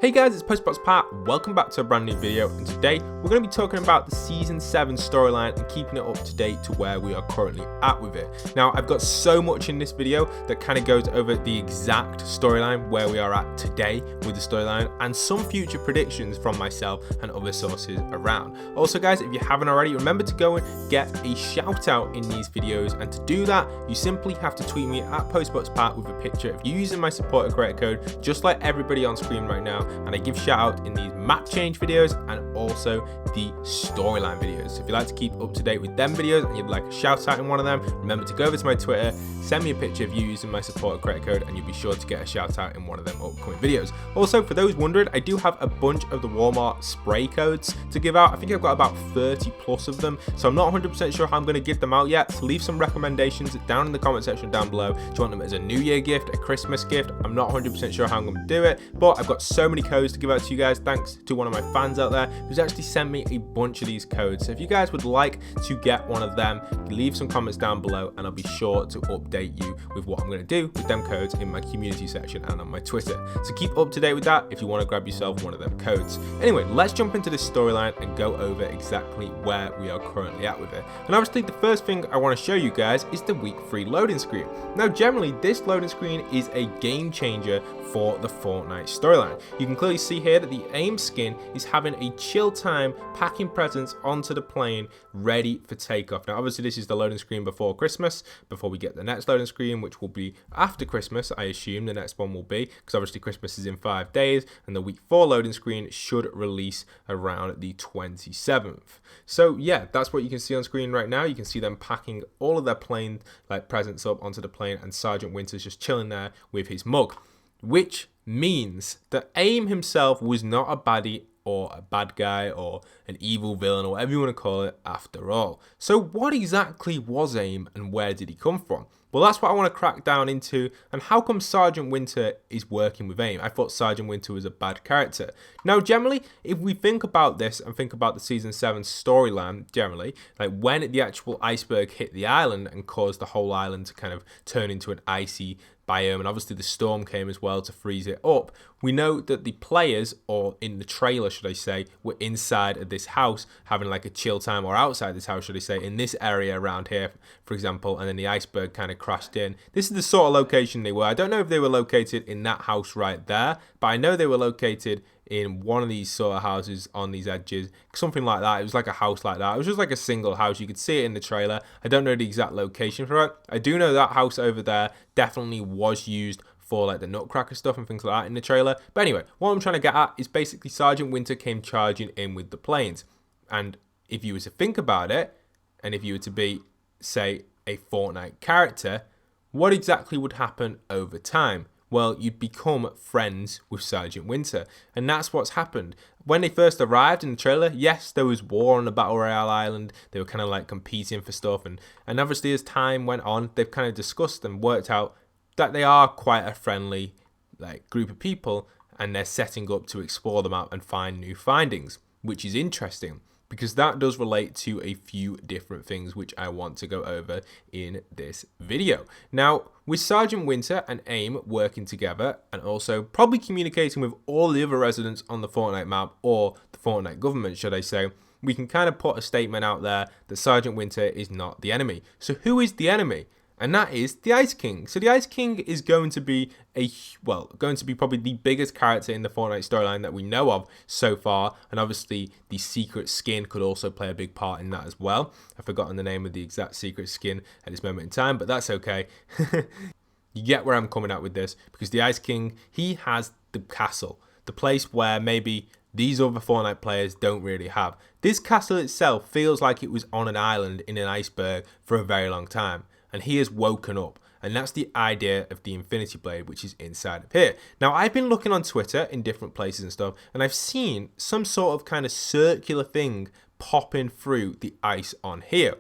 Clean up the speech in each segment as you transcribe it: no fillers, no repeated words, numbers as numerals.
Hey guys, it's postboxpat. Welcome back to a brand new video, and today we're going to be talking about the Season 7 storyline and keeping it up to date to where we are currently at with it. Now, I've got so much in this video that kind of goes over the exact storyline, where we are at today with the storyline, and some future predictions from myself and other sources around. Also guys, if you haven't already, remember to go and get a shout out in these videos, and to do that, you simply have to tweet me at postboxpat with a picture of you using my supporter creator code, just like everybody on screen right now. And I give shout out in these map change videos and also the storyline videos. So if you'd like to keep up to date with them videos and you'd like a shout out in one of them, remember to go over to my Twitter, send me a picture of you using my supporter credit code, and you'll be sure to get a shout out in one of them upcoming videos. Also, for those wondering, I do have a bunch of the Walmart spray codes to give out. I think I've got about 30 plus of them, so I'm not 100% sure how I'm going to give them out yet. So leave some recommendations down in the comment section down below. Do you want them as a New Year gift, a Christmas gift? I'm not 100% sure how I'm going to do it, but I've got so many codes to give out to you guys, thanks to one of my fans out there who's actually sent me a bunch of these codes. So if you guys would like to get one of them, leave some comments down below and I'll be sure to update you with what I'm going to do with them codes in my community section and on my Twitter. So keep up to date with that if you want to grab yourself one of them codes. Anyway, let's jump into this storyline and go over exactly where we are currently at with it. And obviously the first thing I want to show you guys is the week 3 loading screen. Now generally this loading screen is a game changer for the Fortnite storyline. You can clearly see here that the A.I.M skin is having a chill time packing presents onto the plane ready for takeoff. Now obviously this is the loading screen before Christmas, before we get the next loading screen, which will be after Christmas. I assume the next one will be, because obviously Christmas is in 5 days and the week 4 loading screen should release around the 27th. So yeah, that's what you can see on screen right now. You can see them packing all of their plane like presents up onto the plane, and Sergeant Winter's just chilling there with his mug, which means that A.I.M himself was not a baddie or a bad guy or an evil villain or whatever you want to call it after all. So what exactly was A.I.M and where did he come from? Well, that's what I want to crack down into, and how come Sergeant Winter is working with A.I.M? I thought Sergeant Winter was a bad character. Now, generally, if we think about this and think about the Season 7 storyline, generally, like when the actual iceberg hit the island and caused the whole island to kind of turn into an icy biome, and obviously the storm came as well to freeze it up, we know that the players, or in the trailer should I say, were inside of this house having like a chill time, or outside this house should I say, in this area around here for example, and then the iceberg kind of crashed in. This is the sort of location they were. I don't know if they were located in that house right there, but I know they were located in one of these sort of houses on these edges, something like that. It was like a house like that. It was just like a single house. You could see it in the trailer. I don't know the exact location for it. I do know that house over there definitely was used for like the Nutcracker stuff and things like that in the trailer. But anyway, what I'm trying to get at is basically Sergeant Winter came charging in with the planes. And if you were to think about it, and if you were to be, say, a Fortnite character, what exactly would happen over time? Well, you'd become friends with Sergeant Winter, and that's what's happened. When they first arrived in the trailer, yes, there was war on the Battle Royale island. They were kind of like competing for stuff, and obviously as time went on, they've kind of discussed and worked out that they are quite a friendly like group of people, and they're setting up to explore the map and find new findings, which is interesting, because that does relate to a few different things which I want to go over in this video. Now, with Sergeant Winter and A.I.M working together, and also probably communicating with all the other residents on the Fortnite map, or the Fortnite government should I say, we can kind of put a statement out there that Sergeant Winter is not the enemy. So who is the enemy? And that is the Ice King. So the Ice King is going to be probably the biggest character in the Fortnite storyline that we know of so far. And obviously the secret skin could also play a big part in that as well. I've forgotten the name of the exact secret skin at this moment in time, but that's okay. You get where I'm coming at with this, because the Ice King, he has the castle, the place where maybe these other Fortnite players don't really have. This castle itself feels like it was on an island in an iceberg for a very long time. And he has woken up, and that's the idea of the Infinity Blade, which is inside of here. Now, I've been looking on Twitter in different places and stuff, and I've seen some sort of kind of circular thing popping through the ice on here.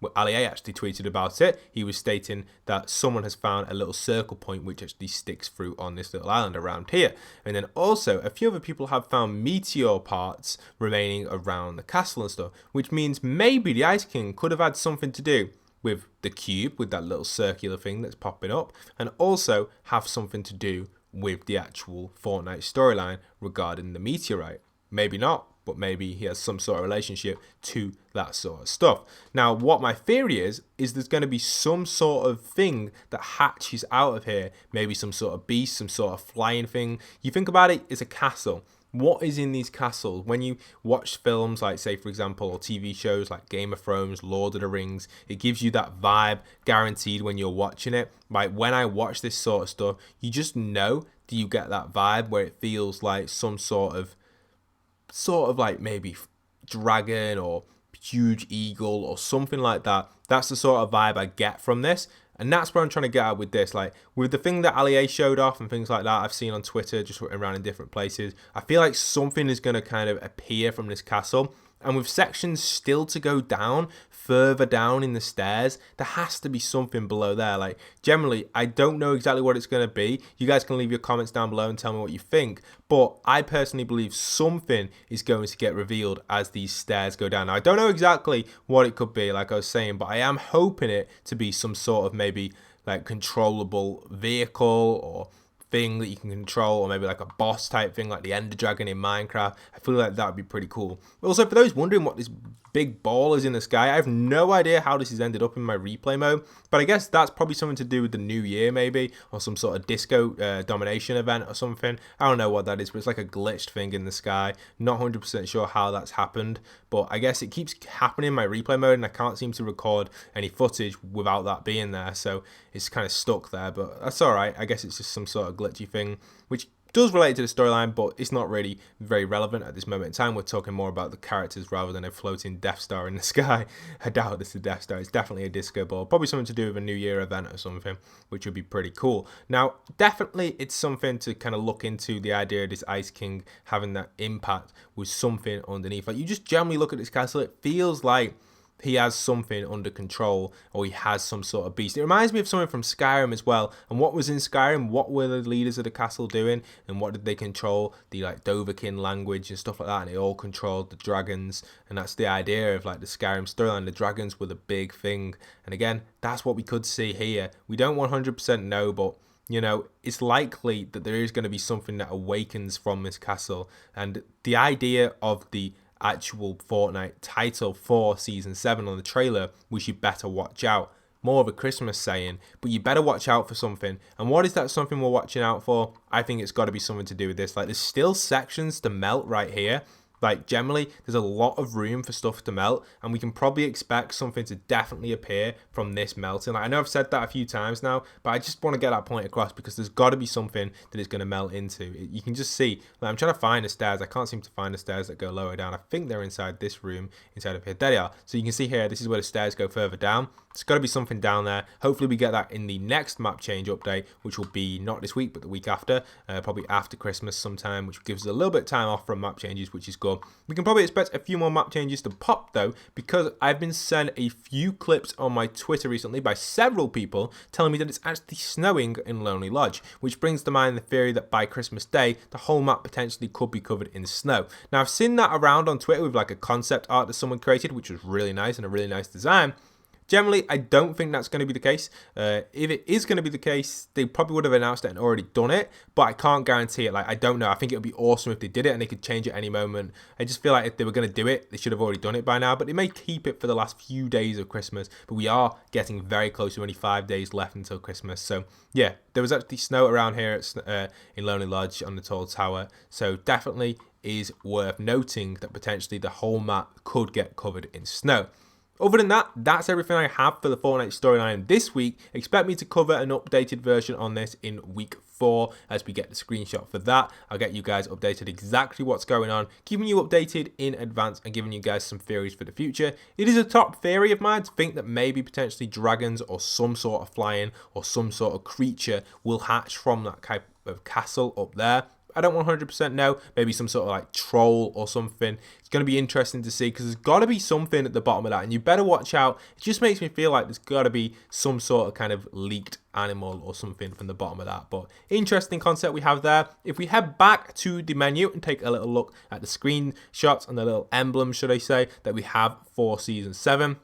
Well, Ali A actually tweeted about it. He was stating that someone has found a little circle point which actually sticks through on this little island around here. And then also a few other people have found meteor parts remaining around the castle and stuff, which means maybe the Ice King could have had something to do with the cube, with that little circular thing that's popping up, and also have something to do with the actual Fortnite storyline regarding the meteorite. Maybe not, but maybe he has some sort of relationship to that sort of stuff. Now, what my theory is there's going to be some sort of thing that hatches out of here. Maybe some sort of beast, some sort of flying thing. You think about it, it's a castle. What is in these castles? When you watch films like, say, for example, or TV shows like Game of Thrones, Lord of the Rings, it gives you that vibe guaranteed when you're watching it. Like when I watch this sort of stuff, you just know that you get that vibe where it feels like some sort of like maybe dragon or huge eagle or something like that. That's the sort of vibe I get from this. And that's what I'm trying to get at with this. Like with the thing that A.I.M showed off and things like that I've seen on Twitter, just around in different places, I feel like something is going to kind of appear from this castle. And with sections still to go down, further down in the stairs, there has to be something below there. Like, generally, I don't know exactly what it's going to be. You guys can leave your comments down below and tell me what you think. But I personally believe something is going to get revealed as these stairs go down. Now, I don't know exactly what it could be, like I was saying, but I am hoping it to be some sort of maybe like controllable vehicle or thing that you can control, or maybe like a boss type thing like the Ender Dragon in Minecraft. I feel like that would be pretty cool. Also, for those wondering what this big ball is in the sky, I have no idea how this has ended up in my replay mode, but I guess that's probably something to do with the new year maybe, or some sort of disco domination event or something. I don't know what that is, but it's like a glitched thing in the sky. Not 100% sure how that's happened, but I guess it keeps happening in my replay mode and I can't seem to record any footage without that being there, so it's kind of stuck there, but that's alright. I guess it's just some sort of glitchy thing, which does relate to the storyline, but it's not really very relevant at this moment in time. We're talking more about the characters rather than a floating Death Star in the sky. I doubt it's a Death Star. It's definitely a disco ball. Probably something to do with a New Year event or something, which would be pretty cool. Now, definitely it's something to kind of look into, the idea of this Ice King having that impact with something underneath. Like, you just generally look at this castle, it feels like he has something under control, or he has some sort of beast. It reminds me of something from Skyrim as well. And what was in Skyrim? What were the leaders of the castle doing? And what did they control? The like Dovahkiin language and stuff like that. And they all controlled the dragons. And that's the idea of like the Skyrim storyline. The dragons were the big thing. And again, that's what we could see here. We don't 100% know, but you know, it's likely that there is going to be something that awakens from this castle. And the idea of the actual Fortnite title for Season 7 on the trailer, which you better watch out. More of a Christmas saying, but you better watch out for something. And what is that something we're watching out for? I think it's got to be something to do with this. Like, there's still sections to melt right here. Like, generally, there's a lot of room for stuff to melt, and we can probably expect something to definitely appear from this melting. Like, I know I've said that a few times now, but I just want to get that point across because there's got to be something that it's going to melt into. You can just see, like, I'm trying to find the stairs. I can't seem to find the stairs that go lower down. I think they're inside this room, inside of here. There they are. So you can see here, this is where the stairs go further down. There's got to be something down there. Hopefully we get that in the next map change update, which will be not this week, but the week after, probably after Christmas sometime, which gives us a little bit of time off from map changes, which is good. We can probably expect a few more map changes to pop though, because I've been sent a few clips on my Twitter recently by several people telling me that it's actually snowing in Lonely Lodge, which brings to mind the theory that by Christmas Day, the whole map potentially could be covered in snow. Now I've seen that around on Twitter with like a concept art that someone created, which was really nice and a really nice design. Generally, I don't think that's going to be the case. If it is going to be the case, they probably would have announced it and already done it, but I can't guarantee it. Like, I don't know. I think it would be awesome if they did it and they could change it any moment. I just feel like if they were going to do it, they should have already done it by now, but they may keep it for the last few days of Christmas, but we are getting very close to only 5 days left until Christmas. So yeah, there was actually snow around here at, in Lonely Lodge on the Tall Tower, so definitely is worth noting that potentially the whole map could get covered in snow. Other than that, that's everything I have for the Fortnite storyline this week. Expect me to cover an updated version on this in week 4 as we get the screenshot for that. I'll get you guys updated exactly what's going on, keeping you updated in advance and giving you guys some theories for the future. It is a top theory of mine to think that maybe potentially dragons or some sort of flying or some sort of creature will hatch from that type of castle up there. I don't 100% know, maybe some sort of like troll or something. It's going to be interesting to see because there's got to be something at the bottom of that and you better watch out. It just makes me feel like there's got to be some sort of kind of leaked animal or something from the bottom of that. But interesting concept we have there. If we head back to the menu and take a little look at the screenshots and the little emblems, should I say, that we have for Season 7.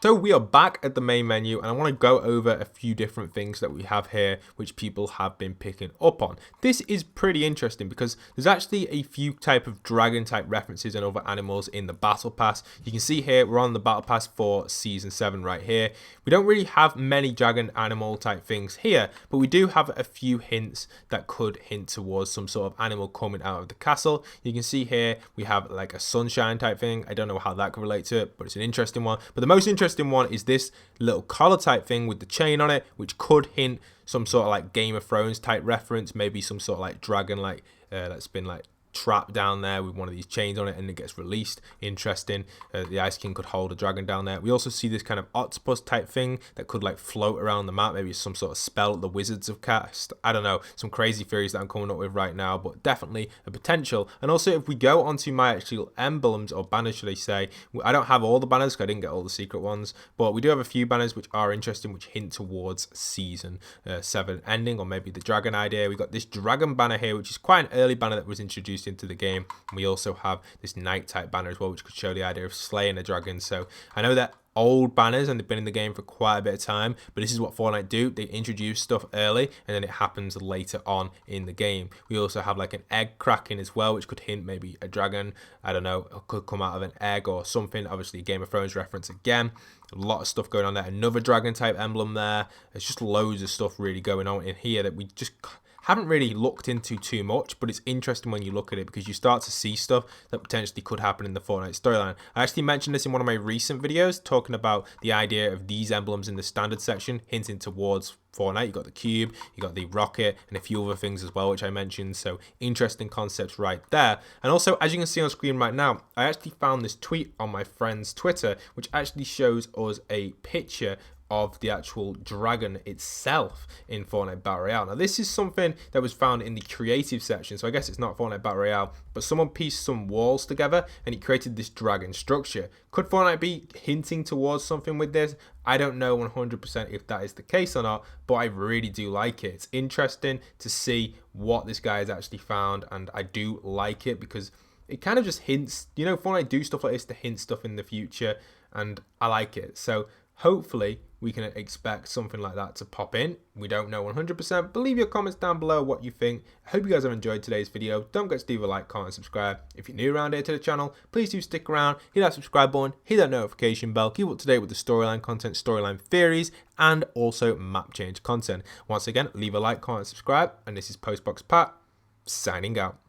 So we are back at the main menu, and I want to go over a few different things that we have here which people have been picking up on. This is pretty interesting because there's actually a few type of dragon type references and other animals in the battle pass. You can see here we're on the battle pass for season 7 right here. We don't really have many dragon animal type things here, but we do have a few hints that could hint towards some sort of animal coming out of the castle. You can see here we have like a sunshine type thing. I don't know how that could relate to it, but it's an interesting one. But the most interesting one is this little collar type thing with the chain on it, which could hint some sort of like Game of Thrones type reference, maybe some sort of like dragon like that's been like trapped down there with one of these chains on it and it gets released. Interesting. The Ice King could hold a dragon down there. We also see this kind of octopus type thing that could like float around the map. Maybe it's some sort of spell that the wizards have cast. I don't know, some crazy theories that I'm coming up with right now, but definitely a potential. And also if we go onto my actual emblems or banners, should I say, I don't have all the banners because I didn't get all the secret ones, but we do have a few banners which are interesting, which hint towards season 7 ending, or maybe the dragon idea. We got this dragon banner here, which is quite an early banner that was introduced into the game. And we also have this knight type banner as well, which could show the idea of slaying a dragon. So I know that old banners and they've been in the game for quite a bit of time, but this is what Fortnite do. They introduce stuff early and then it happens later on in the game. We also have like an egg cracking as well, which could hint maybe a dragon, I don't know, could come out of an egg or something. Obviously Game of Thrones reference again. A lot of stuff going on there. Another dragon type emblem there. There's just loads of stuff really going on in here that we just haven't really looked into too much, but it's interesting when you look at it because you start to see stuff that potentially could happen in the Fortnite storyline. I actually mentioned this in one of my recent videos talking about the idea of these emblems in the standard section hinting towards Fortnite. You got the cube, you got the rocket, and a few other things as well, which I mentioned. So interesting concepts right there. And also, as you can see on screen right now, I actually found this tweet on my friend's Twitter, which actually shows us a picture of the actual dragon itself in Fortnite Battle Royale. Now this is something that was found in the creative section, so I guess it's not Fortnite Battle Royale, but someone pieced some walls together and it created this dragon structure. Could Fortnite be hinting towards something with this? I don't know 100% if that is the case or not, but I really do like it. It's interesting to see what this guy has actually found, and I do like it because it kind of just hints, you know, Fortnite do stuff like this to hint stuff in the future, and I like it. So hopefully we can expect something like that to pop in. We don't know 100%, but leave your comments down below what you think. I hope you guys have enjoyed today's video. Don't forget to leave a like, comment, and subscribe. If you're new around here to the channel, please do stick around, hit that subscribe button, hit that notification bell, keep up to date with the storyline content, storyline theories, and also map change content. Once again, leave a like, comment, and subscribe, and this is postboxpat, signing out.